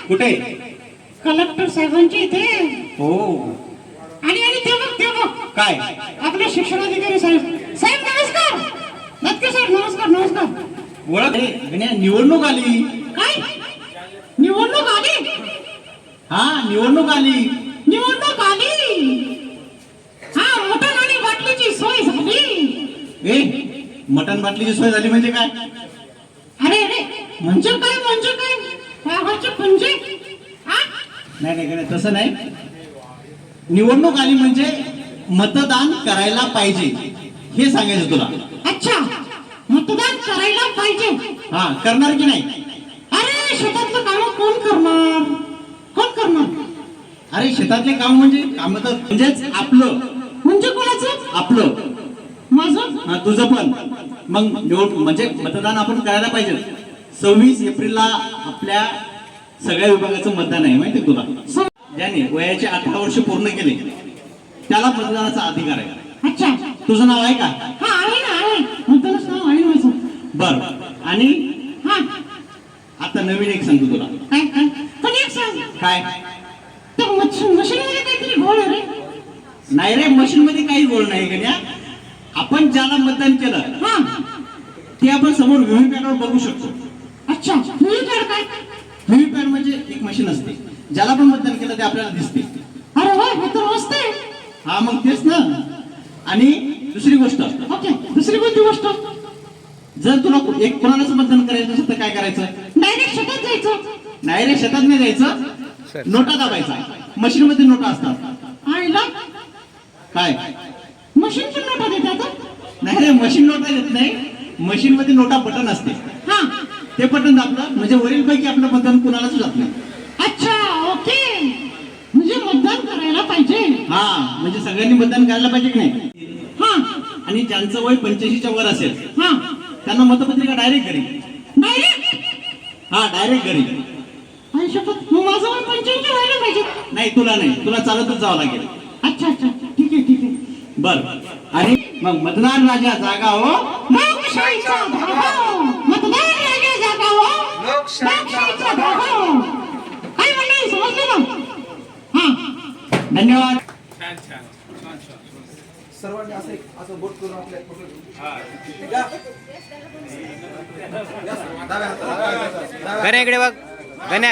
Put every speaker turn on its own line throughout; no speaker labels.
कुठे?
कलेक्टर साहेबांची इथे.
हो.
आणि ते बघ
काय?
आपले शिक्षणाधिकारी साहेब. साहेब नमस्कार. नक्की साहेब नमस्कार नमस्कार.
ओळख निवडणूक आली.
काय निवडणूक आली?
हा निवडणूक आली.
निवडणूक आली. हा मटण आणि बाटलीची सोय झाली.
ए मटण बाटलीची सोय झाली म्हणजे काय?
अरे म्हणजे काय म्हणजे
नाही तसं नाही. निवडणूक आली म्हणजे मतदान करायला पाहिजे हे सांगायचं तुला.
अच्छा मतदान करायला पाहिजे.
हा करणार की नाही?
अरे शेतातलं काम कोण करणार?
अरे शेतातले काम म्हणजे काम तर म्हणजेच आपलं.
म्हणजे कोणाचं?
आपलं.
माझं?
हा तुझं पण. मग म्हणजे मतदान आपण करायला पाहिजे. 26 एप्रिलला आपल्या सगळ्या विभागाचं मतदान आहे माहिती तुला. ज्याने वयाचे 18 वर्ष पूर्ण केले त्याला मतदानाचा अधिकार आहे.
अच्छा
तुझं नाव आहे का?
हा आहे ना. मतदानाचं नाव आहे माझं.
बर. आणि
हा
आता नवीन एक सांगतो तुला.
काय पण एक सांग.
काय?
त्या मशीनमध्ये काहीतरी घोळ आहे रे.
नाही रे मशीन मध्ये काही गोळ नाही गण्या. आपण ज्याला मतदान केलं
हा
ते आपण समोर व्हीव्हीपॅटवर बघू शकतो.
अच्छा व्हीव्हीपॅट काय?
व्हीव्हीपॅट म्हणजे एक मशीन असते ज्याला पण मतदान केलं ते आपल्याला दिसते.
अरे वा हे तर मस्त आहे.
हा मग तेच ना. आणि दुसरी गोष्ट.
ओके दुसरी कोणती गोष्ट?
जर तुला एक कोणालाच मतदान करायचं असेल तर काय करायचं?
डायरेक्ट शेतात जायचं.
नाही रे शेतात नाही जायचं. नोटा दाबायचा. मशीन मध्ये नोटा असतात.
आईला
काय?
मशीन पण नोटा देतात?
नाही रे मशीन नोटा देत नाही. मशीन मध्ये नोटा बटन असते.
हा
ते बटन दाबलं म्हणजे वरील पैकी आपलं मतदान कुणालाच जात नाही.
अच्छा ओके म्हणजे मतदान करायला पाहिजे.
हा म्हणजे सगळ्यांनी मतदान करायला पाहिजे की नाही.
हा
आणि ज्यांचं वय 85च्या वर असेल
हा
त्यांना मतपत्रिका डायरेक्ट घरी.
डायरेक्ट?
हा डायरेक्ट घरी.
आई शपथ मग माझं वय 85 व्हायला पाहिजे.
नाही तुला नाही. तुला चालतच जावं लागेल.
अच्छा ठीक आहे.
बर. आणि मग मतदान राजा जागा हो
लोकशाहीचा धागा हो. मतदान राजा जागा हो लोकशाहीचा धागा हो. काय म्हणणे समजलं ना? हा
धन्यवाद.
सर्वांनी असं बोट करून आपल्या
गण्या इकडे बघ. गण्या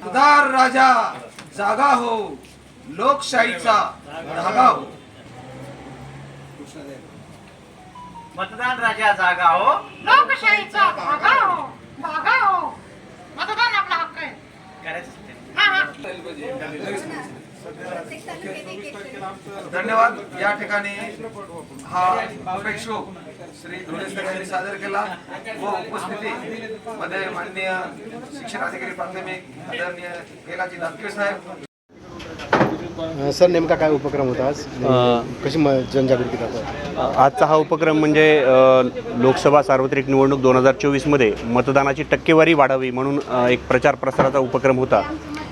मतदार राजा जागा हो लोकशाहीचा धागा हो.
मतदान राजा जागा हो
लोकशाहीचा धागा हो. मतदान आपला हक्क आहे.
धन्यवाद. या ठिकाणी हा अपेक्ष शो श्री धुळे सर यांनी सादर केला व उपस्थिती मध्ये माननीय शिक्षणाधिकारी प्राथमिक आदरणीय गेलाजी दातके साहेब.
सर नेमका काय उपक्रम होता आज? कशी जनजागृती करतात?
आजचा हा उपक्रम म्हणजे लोकसभा सार्वत्रिक निवडणूक 2024मध्ये मतदानाची टक्केवारी वाढावी म्हणून एक प्रचार प्रसाराचा उपक्रम होता.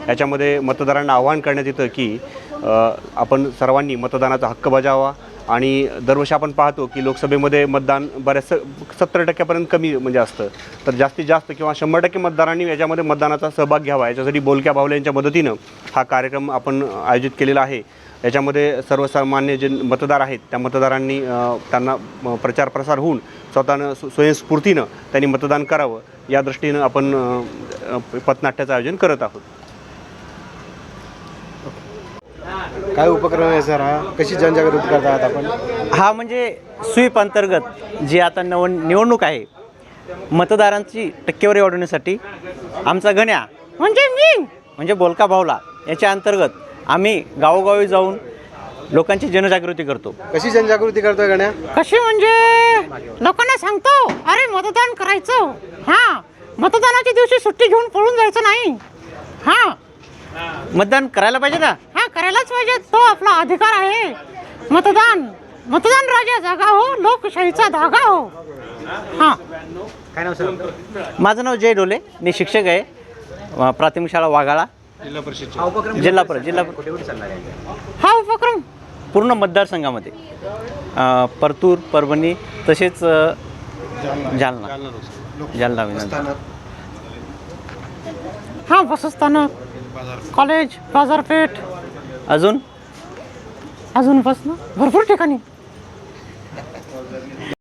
याच्यामध्ये मतदारांना आवाहन करण्यात येतं की आपण सर्वांनी मतदानाचा हक्क बजावावा. आणि दरवर्षी आपण पाहतो की लोकसभेमध्ये मतदान बऱ्याच 70% कमी म्हणजे असतं. तर जास्तीत जास्त किंवा 100% मतदारांनी याच्यामध्ये मतदानाचा सहभाग घ्यावा. याच्यासाठी बोलक्या बाहुल्यांच्या मदतीनं हा कार्यक्रम आपण आयोजित केलेला आहे. याच्यामध्ये सर्वसामान्य जे मतदार आहेत त्या मतदारांनी त्यांना प्रचार प्रसार होऊन स्वतःनं स्वयंस्फूर्तीनं त्यांनी मतदान करावं या दृष्टीनं आपण पथनाट्याचं आयोजन करत आहोत.
काय उपक्रम आहे सर हा? कशी जनजागृती करतात आपण?
हा म्हणजे स्वीप अंतर्गत जी आता निवडणूक आहे मतदारांची टक्केवारी वाढवण्यासाठी आमचा गण्या म्हणजे मी म्हणजे बोलका भावला याच्या अंतर्गत आम्ही गावोगावी जाऊन लोकांची जनजागृती करतो.
कशी जनजागृती करतोय गण्या?
कशी म्हणजे लोकांना सांगतो अरे मतदान करायचं. हा मतदानाच्या दिवशी सुट्टी घेऊन पळून जायचं नाही. हा
मतदान करायला पाहिजे ना.
हा करायलाच पाहिजे. तो आपला अधिकार आहे. मतदान राजा जागा हो लोकशाहीचा धागा हो. हा
काय नाव सर? माझं नाव जय डोले. मी शिक्षक आहे प्राथमिक शाळा वाघाळा जिल्हा परिषद.
हा उपक्रम
पूर्ण मतदारसंघामध्ये परतूर परभणी तसेच जालना
लोकसभा.
जालना विधानसभा.
स्थानक
हा बसस्थानक कॉलेज बाजारपेठ अजून बस ना भरपूर ठिकाणी